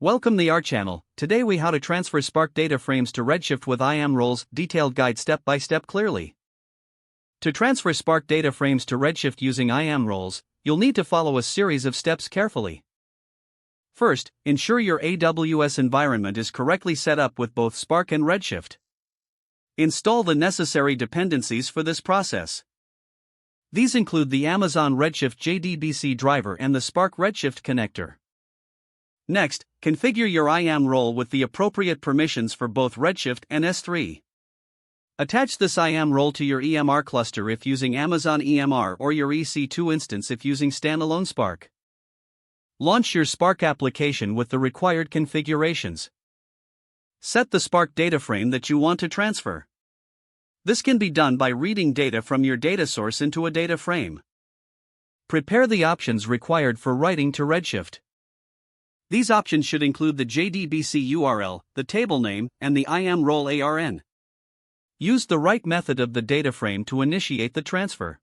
Welcome to our channel. Today we how to transfer Spark data frames to Redshift with IAM roles, detailed guide step by step clearly. To transfer Spark data frames to Redshift using IAM roles, you'll need to follow a series of steps carefully. First, ensure your AWS environment is correctly set up with both Spark and Redshift. Install the necessary dependencies for this process. These include the Amazon Redshift JDBC driver and the Spark Redshift connector. Next, configure your IAM role with the appropriate permissions for both Redshift and S3. Attach this IAM role to your EMR cluster if using Amazon EMR or your EC2 instance if using standalone Spark. Launch your Spark application with the required configurations. Set the Spark data frame that you want to transfer. This can be done by reading data from your data source into a data frame. Prepare the options required for writing to Redshift. These options should include the JDBC URL, the table name, and the IAM role ARN. Use the right method of the data frame to initiate the transfer.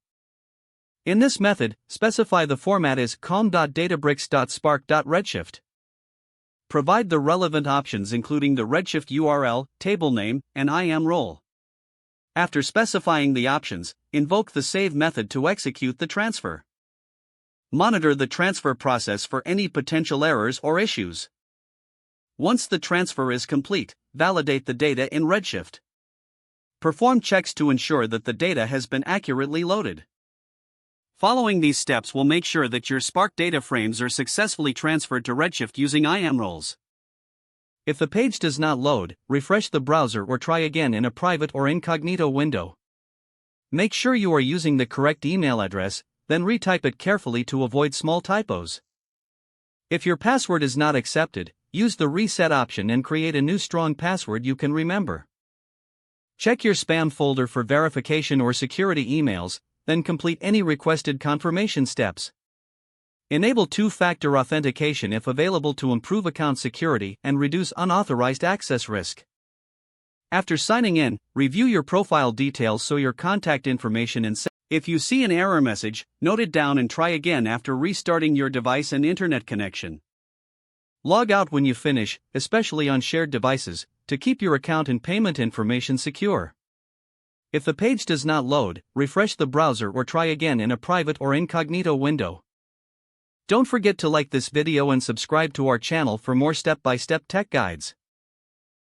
In this method, specify the format as com.databricks.spark.redshift. Provide the relevant options including the Redshift URL, table name, and IAM role. After specifying the options, invoke the save method to execute the transfer. Monitor the transfer process for any potential errors or issues. Once the transfer is complete, validate the data in Redshift. Perform checks to ensure that the data has been accurately loaded. Following these steps will make sure that your Spark data frames are successfully transferred to Redshift using IAM roles. If the page does not load, refresh the browser or try again in a private or incognito window. Make sure you are using the correct email address, then retype it carefully to avoid small typos. If your password is not accepted, use the reset option and create a new strong password you can remember. Check your spam folder for verification or security emails, then complete any requested confirmation steps. Enable two-factor authentication if available to improve account security and reduce unauthorized access risk. After signing in, review your profile details so your contact information and if you see an error message, note it down and try again after restarting your device and internet connection. Log out when you finish, especially on shared devices, to keep your account and payment information secure. If the page does not load, refresh the browser or try again in a private or incognito window. Don't forget to like this video and subscribe to our channel for more step-by-step tech guides.